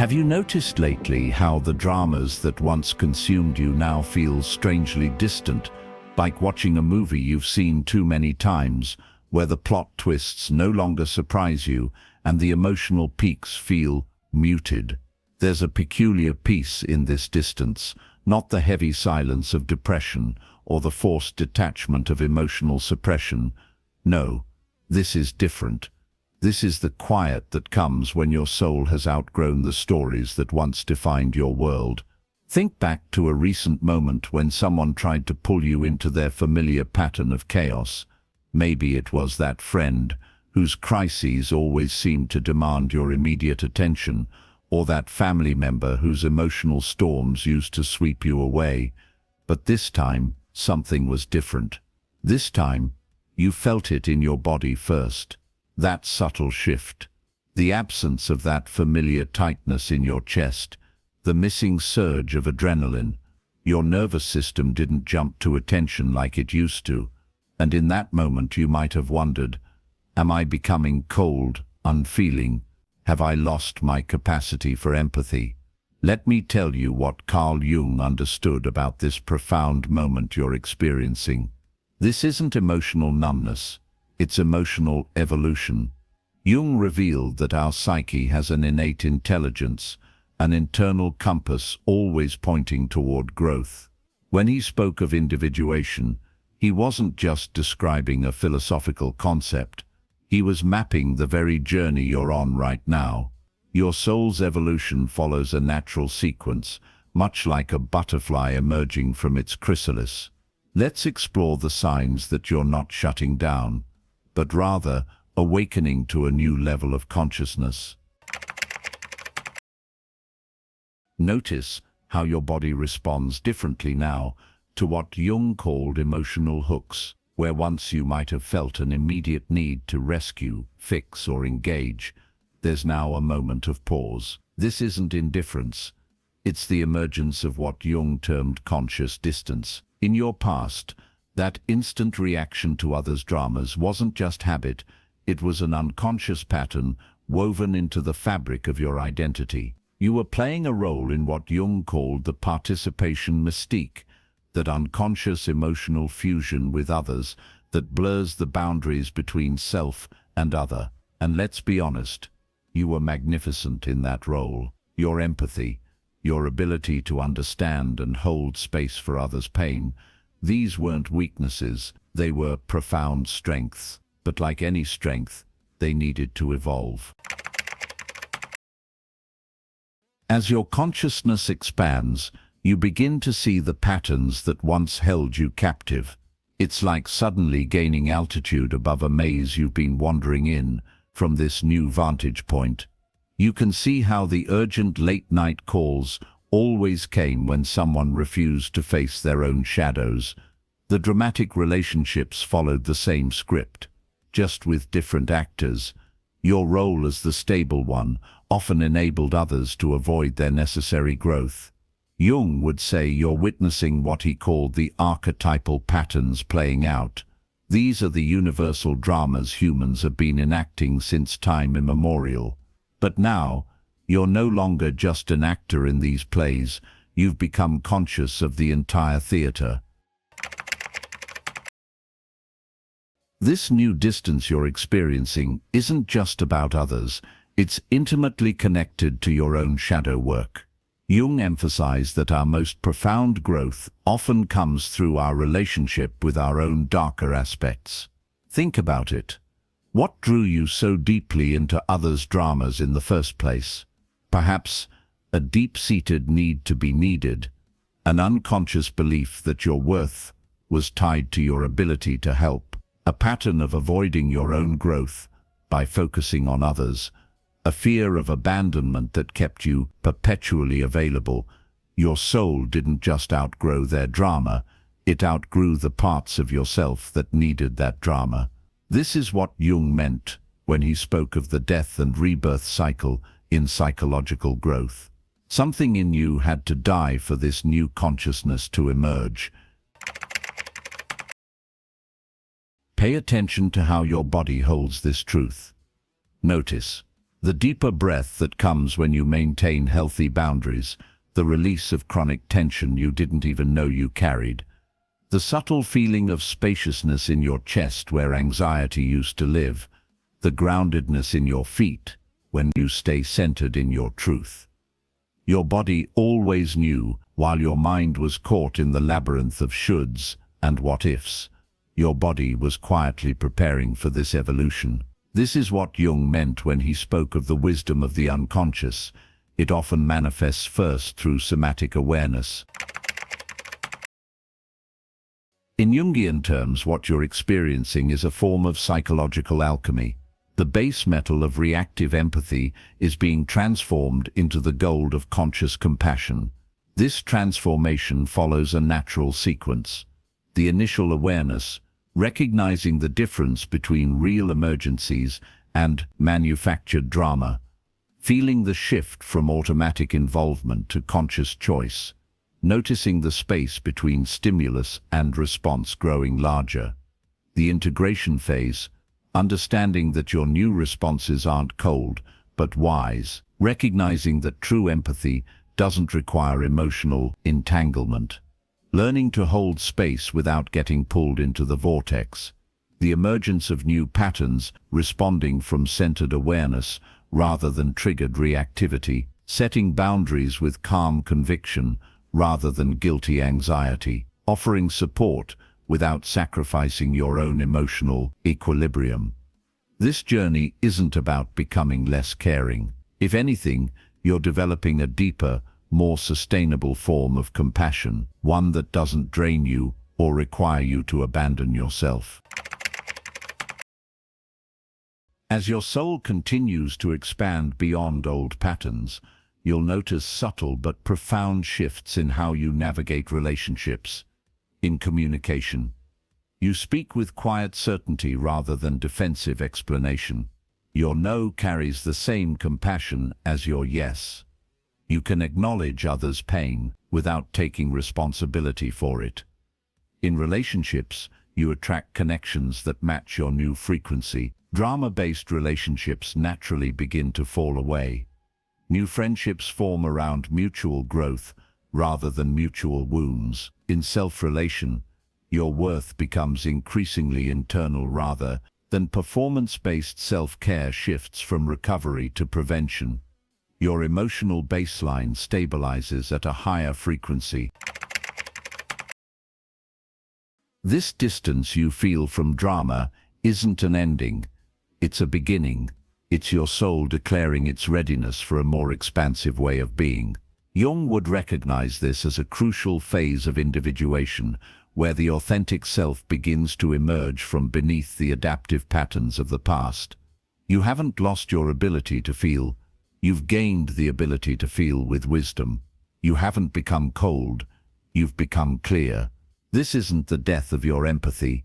Have you noticed lately how the dramas that once consumed you now feel strangely distant, like watching a movie you've seen too many times, where the plot twists no longer surprise you and the emotional peaks feel muted? There's a peculiar peace in this distance, not the heavy silence of depression or the forced detachment of emotional suppression. No, this is different. This is the quiet that comes when your soul has outgrown the stories that once defined your world. Think back to a recent moment when someone tried to pull you into their familiar pattern of chaos. Maybe it was that friend whose crises always seemed to demand your immediate attention, or that family member whose emotional storms used to sweep you away. But this time, something was different. This time, you felt it in your body first. That subtle shift, the absence of that familiar tightness in your chest, the missing surge of adrenaline. Your nervous system didn't jump to attention like it used to, and in that moment you might have wondered, am I becoming cold, unfeeling? Have I lost my capacity for empathy? Let me tell you what Carl Jung understood about this profound moment you're experiencing. This isn't emotional numbness. It's emotional evolution. Jung revealed that our psyche has an innate intelligence, an internal compass always pointing toward growth. When he spoke of individuation, he wasn't just describing a philosophical concept. He was mapping the very journey you're on right now. Your soul's evolution follows a natural sequence, much like a butterfly emerging from its chrysalis. Let's explore the signs that you're not shutting down, but rather awakening to a new level of consciousness. Notice how your body responds differently now to what Jung called emotional hooks, where once you might have felt an immediate need to rescue, fix, or engage. There's now a moment of pause. This isn't indifference. It's the emergence of what Jung termed conscious distance. In your past, that instant reaction to others' dramas wasn't just habit, it was an unconscious pattern woven into the fabric of your identity. You were playing a role in what Jung called the participation mystique, that unconscious emotional fusion with others that blurs the boundaries between self and other. And let's be honest, you were magnificent in that role. Your empathy, your ability to understand and hold space for others' pain, these weren't weaknesses, they were profound strengths. But like any strength, they needed to evolve. As your consciousness expands, you begin to see the patterns that once held you captive. It's like suddenly gaining altitude above a maze you've been wandering in. From this new vantage point, you can see how the urgent late-night calls always came when someone refused to face their own shadows. The dramatic relationships followed the same script, just with different actors. Your role as the stable one often enabled others to avoid their necessary growth. Jung would say you're witnessing what he called the archetypal patterns playing out. These are the universal dramas humans have been enacting since time immemorial. But now, you're no longer just an actor in these plays, you've become conscious of the entire theater. This new distance you're experiencing isn't just about others, it's intimately connected to your own shadow work. Jung emphasized that our most profound growth often comes through our relationship with our own darker aspects. Think about it. What drew you so deeply into others' dramas in the first place? Perhaps a deep-seated need to be needed, an unconscious belief that your worth was tied to your ability to help, a pattern of avoiding your own growth by focusing on others, a fear of abandonment that kept you perpetually available. Your soul didn't just outgrow their drama, it outgrew the parts of yourself that needed that drama. This is what Jung meant when he spoke of the death and rebirth cycle in psychological growth. Something in you had to die for this new consciousness to emerge. Pay attention to how your body holds this truth. Notice The deeper breath that comes when you maintain healthy boundaries, the release of chronic tension you didn't even know you carried, the subtle feeling of spaciousness in your chest where anxiety used to live, the groundedness in your feet when you stay centered in your truth. Your body always knew, while your mind was caught in the labyrinth of shoulds and what-ifs. Your body was quietly preparing for this evolution. This is what Jung meant when he spoke of the wisdom of the unconscious. It often manifests first through somatic awareness. In Jungian terms, what you're experiencing is a form of psychological alchemy. The base metal of reactive empathy is being transformed into the gold of conscious compassion. This transformation follows a natural sequence. The initial awareness, recognizing the difference between real emergencies and manufactured drama, feeling the shift from automatic involvement to conscious choice, noticing the space between stimulus and response growing larger. The integration phase, understanding that your new responses aren't cold, but wise, recognizing that true empathy doesn't require emotional entanglement. Learning to hold space without getting pulled into the vortex. The emergence of new patterns, responding from centered awareness rather than triggered reactivity. Setting boundaries with calm conviction rather than guilty anxiety. Offering support without sacrificing your own emotional equilibrium. This journey isn't about becoming less caring. If anything, you're developing a deeper, more sustainable form of compassion, one that doesn't drain you or require you to abandon yourself. As your soul continues to expand beyond old patterns, you'll notice subtle but profound shifts in how you navigate relationships. In communication, you speak with quiet certainty rather than defensive explanation. Your no carries the same compassion as your yes. You can acknowledge others' pain without taking responsibility for it. In relationships, you attract connections that match your new frequency. Drama-based relationships naturally begin to fall away. New friendships form around mutual growth rather than mutual wounds. In self-relation, your worth becomes increasingly internal rather than performance-based. Self-care shifts from recovery to prevention. Your emotional baseline stabilizes at a higher frequency. This distance you feel from drama isn't an ending, it's a beginning. It's your soul declaring its readiness for a more expansive way of being. Jung would recognize this as a crucial phase of individuation, where the authentic self begins to emerge from beneath the adaptive patterns of the past. You haven't lost your ability to feel. You've gained the ability to feel with wisdom. You haven't become cold. You've become clear. This isn't the death of your empathy.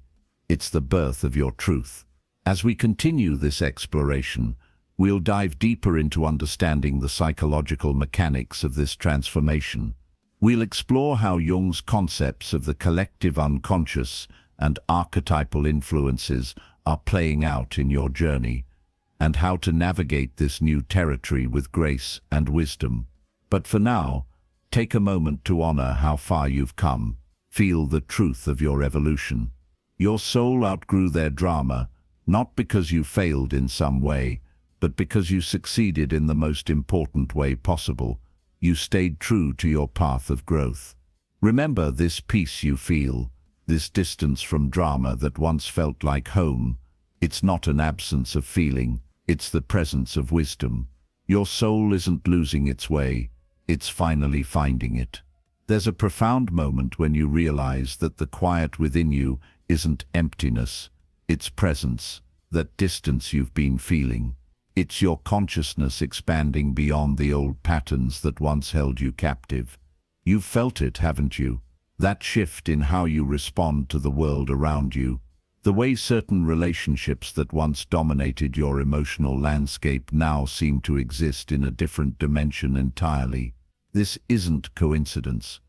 It's the birth of your truth. As we continue this exploration, we'll dive deeper into understanding the psychological mechanics of this transformation. We'll explore how Jung's concepts of the collective unconscious and archetypal influences are playing out in your journey, and how to navigate this new territory with grace and wisdom. But for now, take a moment to honor how far you've come. Feel the truth of your evolution. Your soul outgrew their drama, not because you failed in some way, but because you succeeded in the most important way possible. You stayed true to your path of growth. Remember this peace you feel, this distance from drama that once felt like home. It's not an absence of feeling, it's the presence of wisdom. Your soul isn't losing its way, it's finally finding it. There's a profound moment when you realize that the quiet within you isn't emptiness, it's presence, that distance you've been feeling. It's your consciousness expanding beyond the old patterns that once held you captive. You've felt it, haven't you? That shift in how you respond to the world around you. The way certain relationships that once dominated your emotional landscape now seem to exist in a different dimension entirely. This isn't coincidence.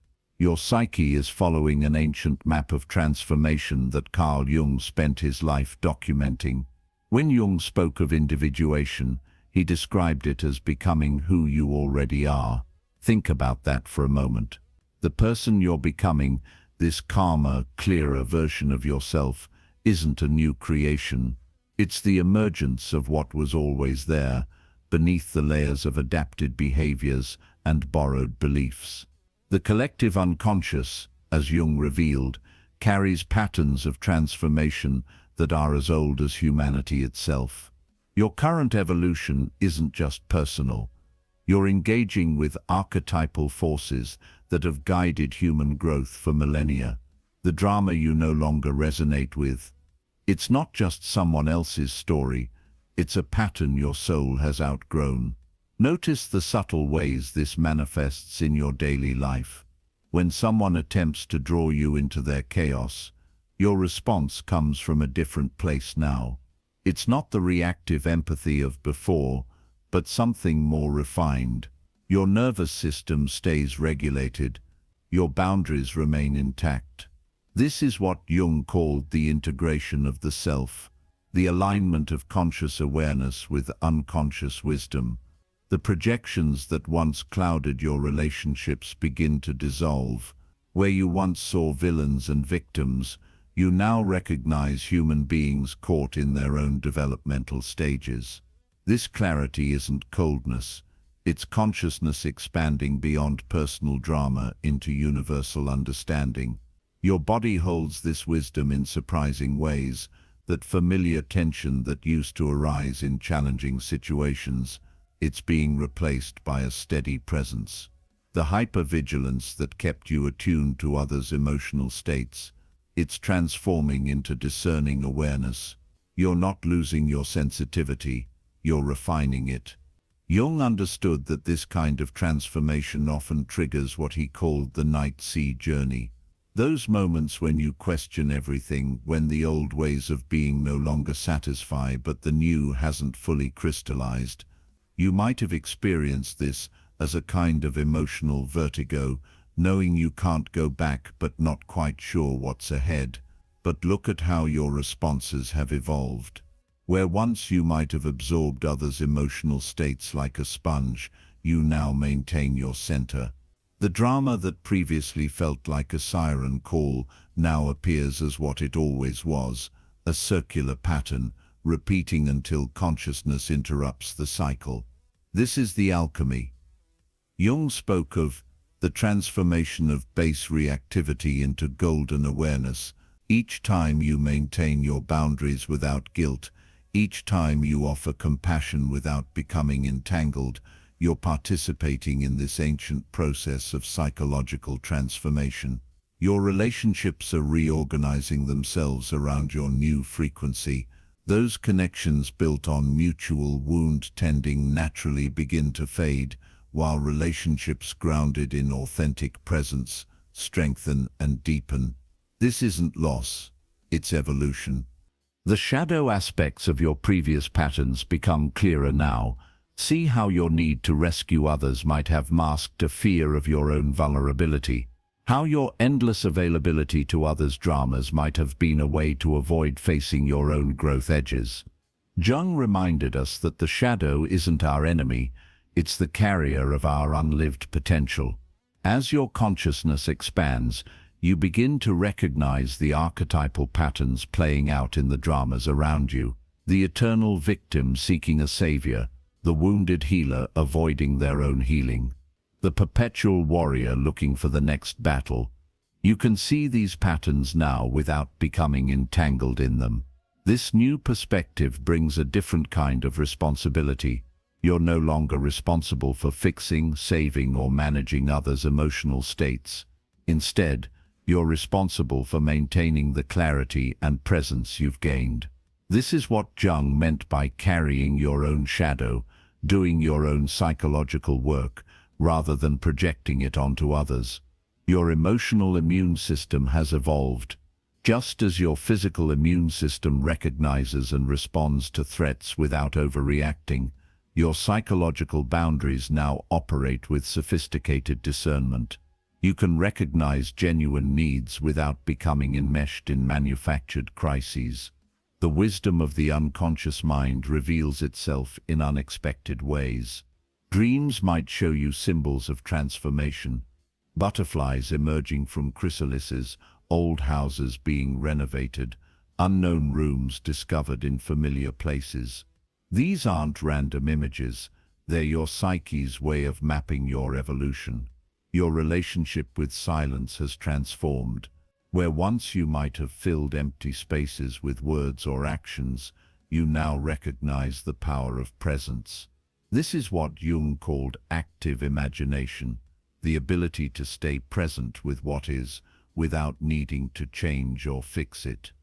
Your psyche is following an ancient map of transformation that Carl Jung spent his life documenting. When Jung spoke of individuation, He described it as becoming who you already are. Think about that for a moment. The person you're becoming, this calmer, clearer version of yourself, isn't a new creation. It's the emergence of what was always there, beneath the layers of adapted behaviors and borrowed beliefs. The collective unconscious, as Jung revealed, carries patterns of transformation that are as old as humanity itself. Your current evolution isn't just personal. You're engaging with archetypal forces that have guided human growth for millennia. The drama you no longer resonate with, it's not just someone else's story, it's a pattern your soul has outgrown. Notice the subtle ways this manifests in your daily life. When someone attempts to draw you into their chaos, your response comes from a different place now. It's not the reactive empathy of before, but something more refined. Your nervous system stays regulated. Your boundaries remain intact. This is what Jung called the integration of the self, the alignment of conscious awareness with unconscious wisdom. The projections that once clouded your relationships begin to dissolve. Where you once saw villains and victims, you now recognize human beings caught in their own developmental stages. This clarity isn't coldness, it's consciousness expanding beyond personal drama into universal understanding. Your body holds this wisdom in surprising ways. That familiar tension that used to arise in challenging situations, it's being replaced by a steady presence. The hypervigilance that kept you attuned to others' emotional states, it's transforming into discerning awareness. You're not losing your sensitivity, you're refining it. Jung understood that this kind of transformation often triggers what he called the night sea journey. Those moments when you question everything, when the old ways of being no longer satisfy but the new hasn't fully crystallized. You might have experienced this as a kind of emotional vertigo, knowing you can't go back but not quite sure what's ahead. But look at how your responses have evolved. Where once you might have absorbed others' emotional states like a sponge, you now maintain your center. The drama that previously felt like a siren call now appears as what it always was, a circular pattern, repeating until consciousness interrupts the cycle. This is the alchemy. Jung spoke of the transformation of base reactivity into golden awareness. Each time you maintain your boundaries without guilt, each time you offer compassion without becoming entangled, you're participating in this ancient process of psychological transformation. Your relationships are reorganizing themselves around your new frequency. Those connections built on mutual wound tending naturally begin to fade, while relationships grounded in authentic presence strengthen and deepen. This isn't loss, it's evolution. The shadow aspects of your previous patterns become clearer now. See how your need to rescue others might have masked a fear of your own vulnerability. How your endless availability to others' dramas might have been a way to avoid facing your own growth edges. Jung reminded us that the shadow isn't our enemy, it's the carrier of our unlived potential. As your consciousness expands, you begin to recognize the archetypal patterns playing out in the dramas around you. The eternal victim seeking a savior, the wounded healer avoiding their own healing, the perpetual warrior looking for the next battle. You can see these patterns now without becoming entangled in them. This new perspective brings a different kind of responsibility. You're no longer responsible for fixing, saving, or managing others' emotional states. Instead, you're responsible for maintaining the clarity and presence you've gained. This is what Jung meant by carrying your own shadow, doing your own psychological work, rather than projecting it onto others. Your emotional immune system has evolved. Just as your physical immune system recognizes and responds to threats without overreacting, your psychological boundaries now operate with sophisticated discernment. You can recognize genuine needs without becoming enmeshed in manufactured crises. The wisdom of the unconscious mind reveals itself in unexpected ways. Dreams might show you symbols of transformation, butterflies emerging from chrysalises, old houses being renovated, unknown rooms discovered in familiar places. These aren't random images, they're your psyche's way of mapping your evolution. Your relationship with silence has transformed. Where once you might have filled empty spaces with words or actions, you now recognize the power of presence. This is what Jung called active imagination, the ability to stay present with what is, without needing to change or fix it.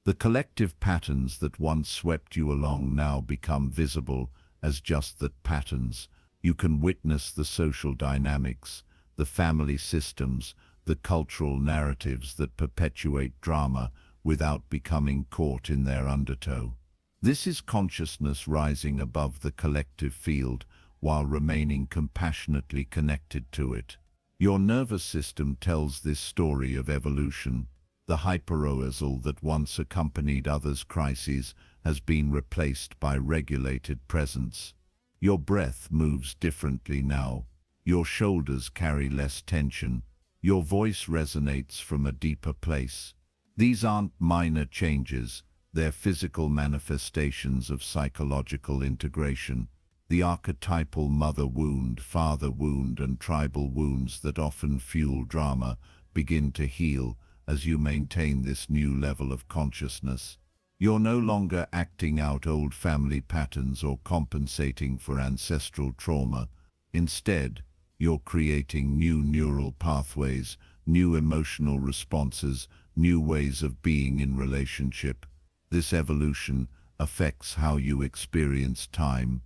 The collective patterns that once swept you along now become visible as just that, patterns. You can witness the social dynamics, the family systems, the cultural narratives that perpetuate drama without becoming caught in their undertow. This is consciousness rising above the collective field while remaining compassionately connected to it. Your nervous system tells this story of evolution. The hyperarousal that once accompanied others' crises has been replaced by regulated presence. Your breath moves differently now. Your shoulders carry less tension. Your voice resonates from a deeper place. These aren't minor changes, they're physical manifestations of psychological integration. The archetypal mother wound, father wound, and tribal wounds that often fuel drama begin to heal as you maintain this new level of consciousness. You're no longer acting out old family patterns or compensating for ancestral trauma. Instead, you're creating new neural pathways, new emotional responses, new ways of being in relationship. This evolution affects how you experience time.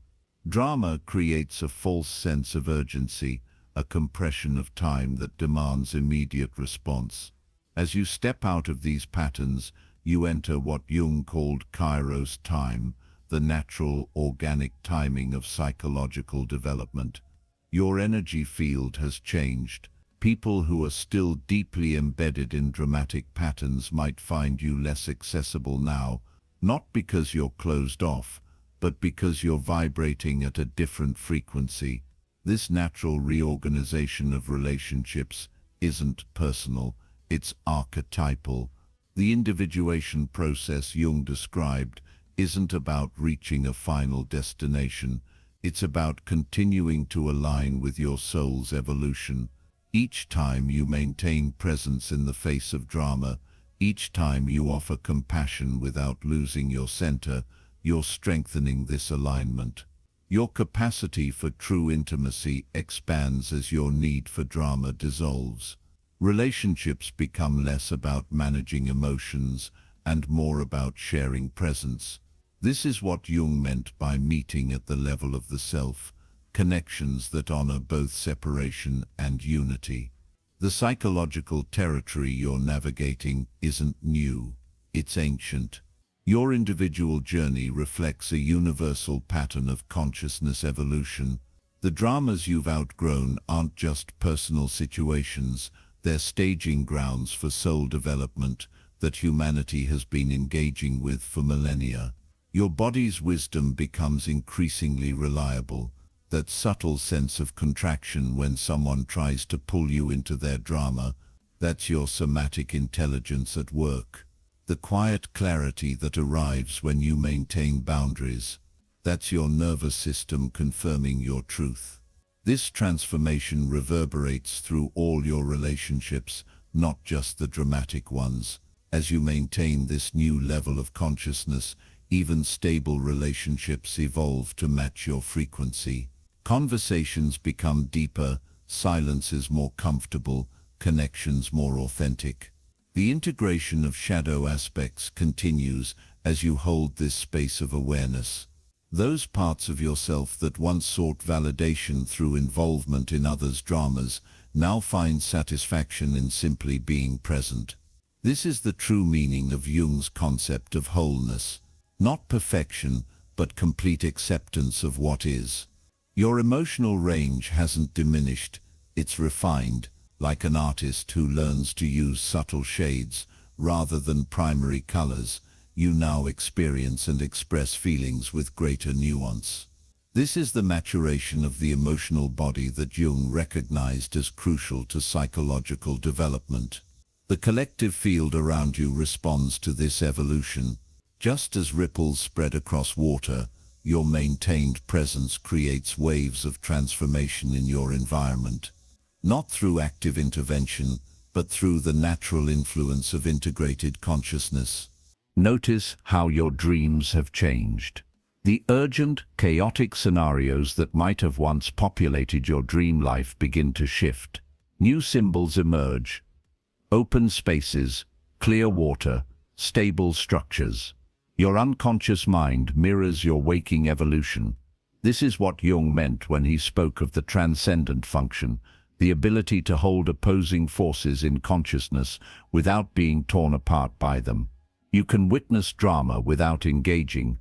Drama creates a false sense of urgency, a compression of time that demands immediate response. As you step out of these patterns, you enter what Jung called Kairos time, the natural, organic timing of psychological development. Your energy field has changed. People who are still deeply embedded in dramatic patterns might find you less accessible now, not because you're closed off, but because you're vibrating at a different frequency. This natural reorganization of relationships isn't personal, it's archetypal. The individuation process Jung described isn't about reaching a final destination. It's about continuing to align with your soul's evolution. Each time you maintain presence in the face of drama, each time you offer compassion without losing your center, you're strengthening this alignment. Your capacity for true intimacy expands as your need for drama dissolves. Relationships become less about managing emotions and more about sharing presence. This is what Jung meant by meeting at the level of the self, connections that honor both separation and unity. The psychological territory you're navigating isn't new, it's ancient. Your individual journey reflects a universal pattern of consciousness evolution. The dramas you've outgrown aren't just personal situations, they're staging grounds for soul development that humanity has been engaging with for millennia. Your body's wisdom becomes increasingly reliable, that subtle sense of contraction when someone tries to pull you into their drama, that's your somatic intelligence at work. The quiet clarity that arrives when you maintain boundaries, that's your nervous system confirming your truth. This transformation reverberates through all your relationships, not just the dramatic ones. As you maintain this new level of consciousness, even stable relationships evolve to match your frequency. Conversations become deeper, silence is more comfortable, connections more authentic. The integration of shadow aspects continues as you hold this space of awareness. Those parts of yourself that once sought validation through involvement in others' dramas now find satisfaction in simply being present. This is the true meaning of Jung's concept of wholeness. Not perfection, but complete acceptance of what is. Your emotional range hasn't diminished, it's refined, like an artist who learns to use subtle shades rather than primary colors. you now experience and express feelings with greater nuance. This is the maturation of the emotional body that Jung recognized as crucial to psychological development. The collective field around you responds to this evolution. Just as ripples spread across water, your maintained presence creates waves of transformation in your environment. Not through active intervention, but through the natural influence of integrated consciousness. Notice how your dreams have changed. The urgent, chaotic scenarios that might have once populated your dream life begin to shift. New symbols emerge. Open spaces, clear water, stable structures. Your unconscious mind mirrors your waking evolution. This is what Jung meant when he spoke of the transcendent function, the ability to hold opposing forces in consciousness without being torn apart by them. You can witness drama without engaging,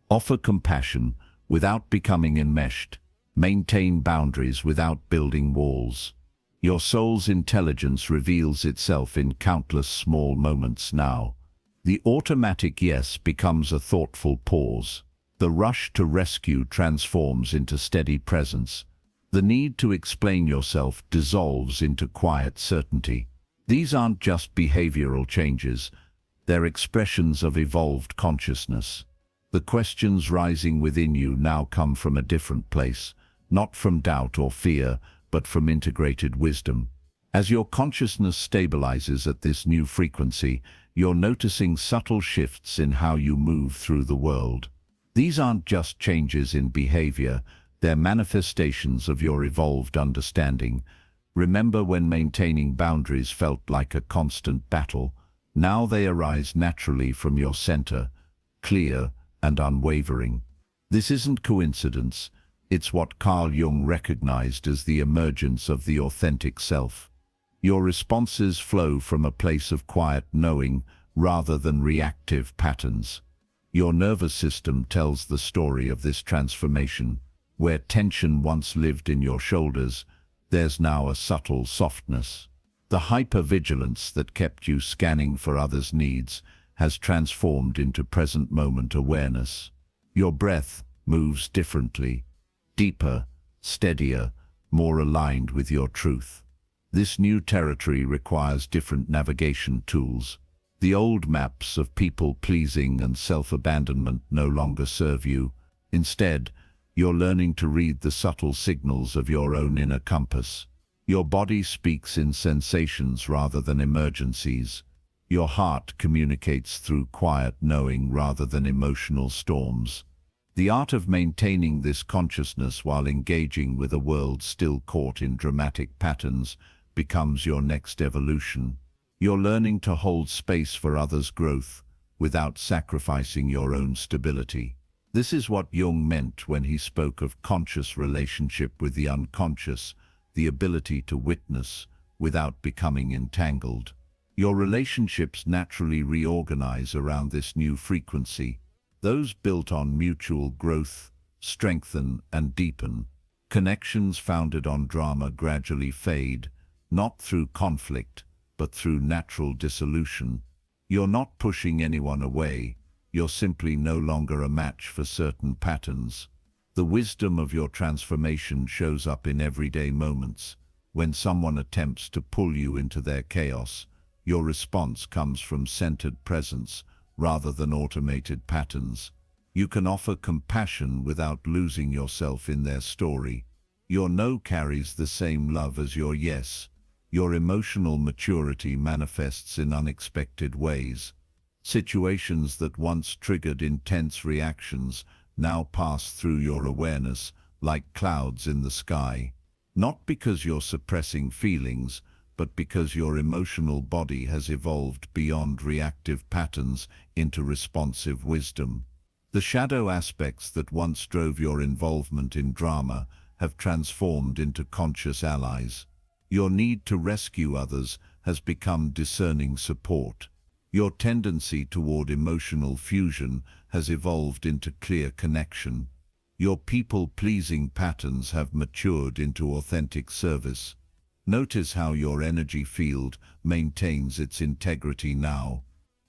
offer compassion without becoming enmeshed, maintain boundaries without building walls. Your soul's intelligence reveals itself in countless small moments now. The automatic yes becomes a thoughtful pause. The rush to rescue transforms into steady presence. The need to explain yourself dissolves into quiet certainty. These aren't just behavioral changes, they're expressions of evolved consciousness. The questions rising within you now come from a different place, not from doubt or fear, but from integrated wisdom. As your consciousness stabilizes at this new frequency, you're noticing subtle shifts in how you move through the world. These aren't just changes in behavior, they're manifestations of your evolved understanding. Remember when maintaining boundaries felt like a constant battle? Now they arise naturally from your center, clear and unwavering. This isn't coincidence, it's what Carl Jung recognized as the emergence of the authentic self. Your responses flow from a place of quiet knowing rather than reactive patterns. Your nervous system tells the story of this transformation. Where tension once lived in your shoulders, there's now a subtle softness. The hypervigilance that kept you scanning for others' needs has transformed into present moment awareness. Your breath moves differently, deeper, steadier, more aligned with your truth. This new territory requires different navigation tools. The old maps of people-pleasing and self-abandonment no longer serve you. Instead, you're learning to read the subtle signals of your own inner compass. Your body speaks in sensations rather than emergencies. Your heart communicates through quiet knowing rather than emotional storms. The art of maintaining this consciousness while engaging with a world still caught in dramatic patterns becomes your next evolution. You're learning to hold space for others' growth without sacrificing your own stability. This is what Jung meant when he spoke of conscious relationship with the unconscious, the ability to witness without becoming entangled. Your relationships naturally reorganize around this new frequency. Those built on mutual growth strengthen and deepen. Connections founded on drama gradually fade, not through conflict, but through natural dissolution. You're not pushing anyone away, you're simply no longer a match for certain patterns. The wisdom of your transformation shows up in everyday moments. When someone attempts to pull you into their chaos, your response comes from centered presence rather than automated patterns. You can offer compassion without losing yourself in their story. Your no carries the same love as your yes. Your emotional maturity manifests in unexpected ways. Situations that once triggered intense reactions now pass through your awareness like clouds in the sky. Not because you're suppressing feelings, but because your emotional body has evolved beyond reactive patterns into responsive wisdom. The shadow aspects that once drove your involvement in drama have transformed into conscious allies. Your need to rescue others has become discerning support. Your tendency toward emotional fusion has evolved into clear connection. Your people-pleasing patterns have matured into authentic service. Notice how your energy field maintains its integrity now.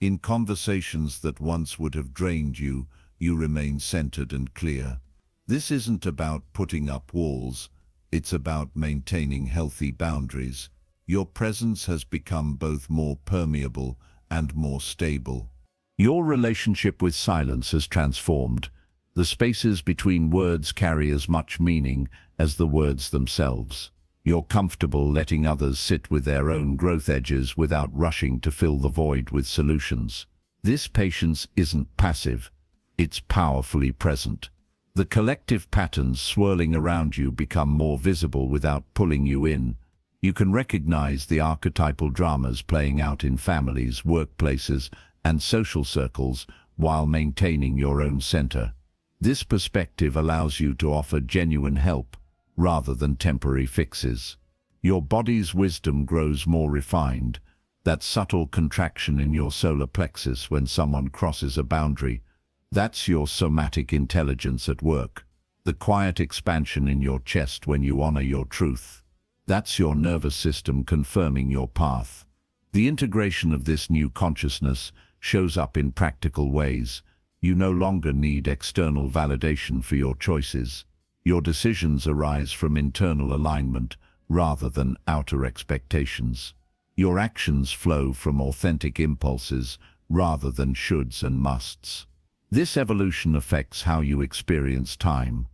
In conversations that once would have drained you, you remain centered and clear. This isn't about putting up walls, it's about maintaining healthy boundaries. Your presence has become both more permeable and more stable. Your relationship with silence has transformed. The spaces between words carry as much meaning as the words themselves. You're comfortable letting others sit with their own growth edges without rushing to fill the void with solutions. This patience isn't passive, it's powerfully present. The collective patterns swirling around you become more visible without pulling you in. You can recognize the archetypal dramas playing out in families, workplaces, and social circles while maintaining your own center. This perspective allows you to offer genuine help rather than temporary fixes. Your body's wisdom grows more refined. That subtle contraction in your solar plexus when someone crosses a boundary, that's your somatic intelligence at work. The quiet expansion in your chest when you honor your truth, that's your nervous system confirming your path. The integration of this new consciousness shows up in practical ways. You no longer need external validation for your choices. Your decisions arise from internal alignment rather than outer expectations. Your actions flow from authentic impulses rather than shoulds and musts. This evolution affects how you experience time.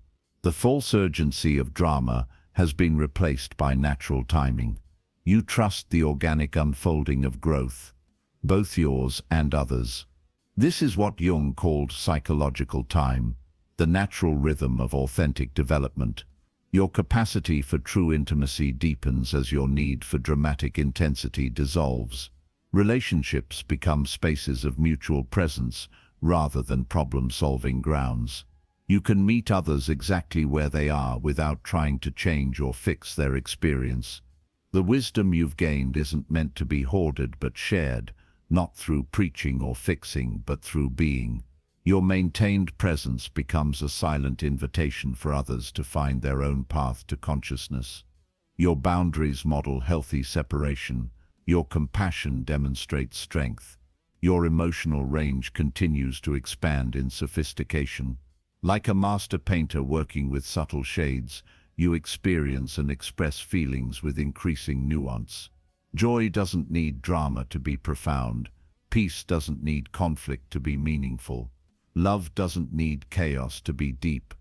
The false urgency of drama has been replaced by natural timing. You trust the organic unfolding of growth, both yours and others. This is what Jung called psychological time, the natural rhythm of authentic development. Your capacity for true intimacy deepens as your need for dramatic intensity dissolves. Relationships become spaces of mutual presence rather than problem-solving grounds. You can meet others exactly where they are without trying to change or fix their experience. The wisdom you've gained isn't meant to be hoarded but shared, not through preaching or fixing, but through being. Your maintained presence becomes a silent invitation for others to find their own path to consciousness. Your boundaries model healthy separation. Your compassion demonstrates strength. Your emotional range continues to expand in sophistication. Like a master painter working with subtle shades, you experience and express feelings with increasing nuance. Joy doesn't need drama to be profound. Peace doesn't need conflict to be meaningful. Love doesn't need chaos to be deep.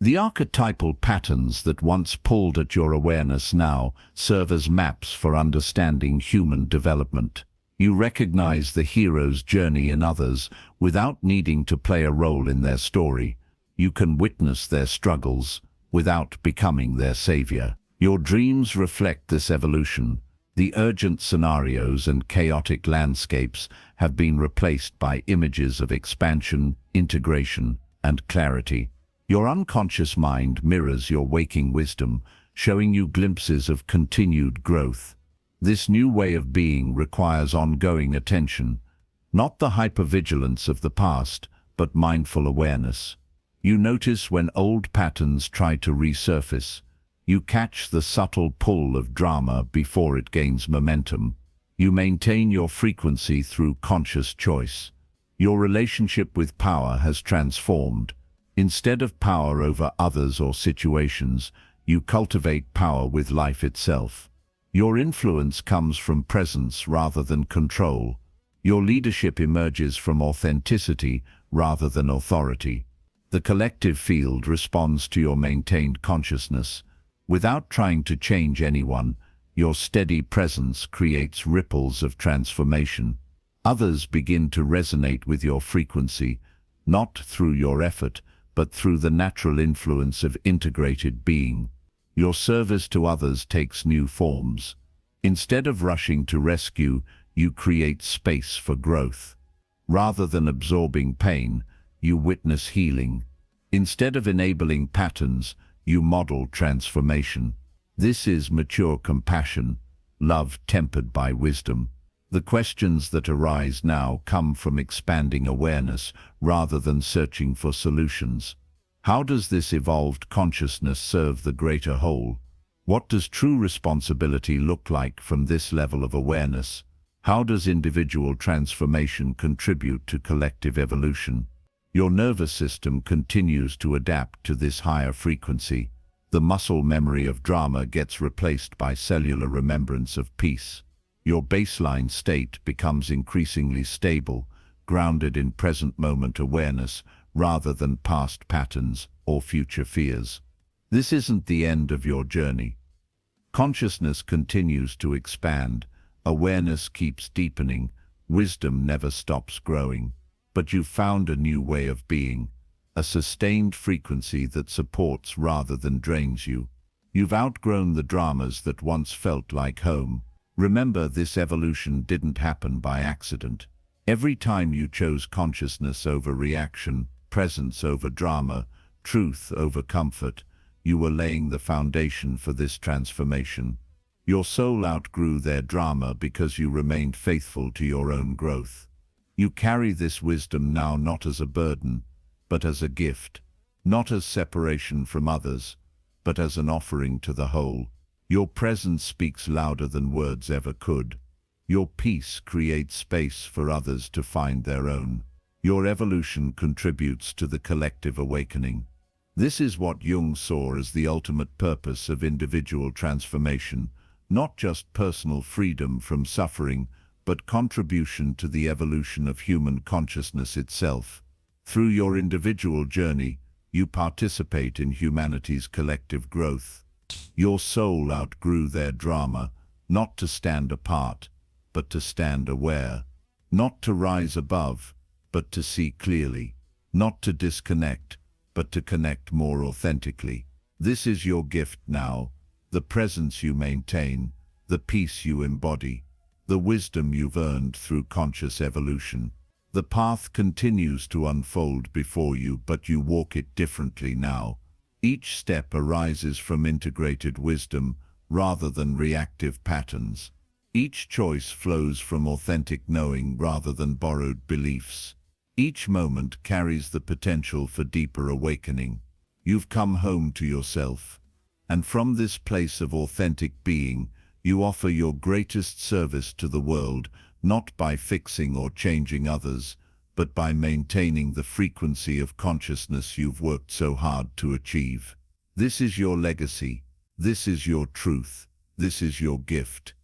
The archetypal patterns that once pulled at your awareness now serve as maps for understanding human development. You recognize the hero's journey in others without needing to play a role in their story. You can witness their struggles without becoming their savior. Your dreams reflect this evolution. The urgent scenarios and chaotic landscapes have been replaced by images of expansion, integration, and clarity. Your unconscious mind mirrors your waking wisdom, showing you glimpses of continued growth. This new way of being requires ongoing attention, not the hypervigilance of the past, but mindful awareness. You notice when old patterns try to resurface. You catch the subtle pull of drama before it gains momentum. You maintain your frequency through conscious choice. Your relationship with power has transformed. Instead of power over others or situations, you cultivate power with life itself. Your influence comes from presence rather than control. Your leadership emerges from authenticity rather than authority. The collective field responds to your maintained consciousness. Without trying to change anyone, your steady presence creates ripples of transformation. Others begin to resonate with your frequency, not through your effort, but through the natural influence of integrated being. Your service to others takes new forms. Instead of rushing to rescue, you create space for growth. Rather than absorbing pain, you witness healing. Instead of enabling patterns, you model transformation. This is mature compassion, love tempered by wisdom. The questions that arise now come from expanding awareness rather than searching for solutions. How does this evolved consciousness serve the greater whole? What does true responsibility look like from this level of awareness? How does individual transformation contribute to collective evolution? Your nervous system continues to adapt to this higher frequency. The muscle memory of drama gets replaced by cellular remembrance of peace. Your baseline state becomes increasingly stable, grounded in present moment awareness rather than past patterns or future fears. This isn't the end of your journey. Consciousness continues to expand, awareness keeps deepening, wisdom never stops growing. But you've found a new way of being, a sustained frequency that supports rather than drains you. You've outgrown the dramas that once felt like home. Remember, this evolution didn't happen by accident. Every time you chose consciousness over reaction, presence over drama, truth over comfort, you were laying the foundation for this transformation. Your soul outgrew their drama because you remained faithful to your own growth. You carry this wisdom now not as a burden, but as a gift, not as separation from others, but as an offering to the whole. Your presence speaks louder than words ever could. Your peace creates space for others to find their own. Your evolution contributes to the collective awakening. This is what Jung saw as the ultimate purpose of individual transformation, not just personal freedom from suffering, but contribution to the evolution of human consciousness itself. Through your individual journey, you participate in humanity's collective growth. Your soul outgrew their drama, not to stand apart, but to stand aware. Not to rise above, but to see clearly. Not to disconnect, but to connect more authentically. This is your gift now, the presence you maintain, the peace you embody, the wisdom you've earned through conscious evolution. The path continues to unfold before you, but you walk it differently now. Each step arises from integrated wisdom rather than reactive patterns. Each choice flows from authentic knowing rather than borrowed beliefs. Each moment carries the potential for deeper awakening. You've come home to yourself, and from this place of authentic being, you offer your greatest service to the world, not by fixing or changing others, but by maintaining the frequency of consciousness you've worked so hard to achieve. This is your legacy. This is your truth. This is your gift.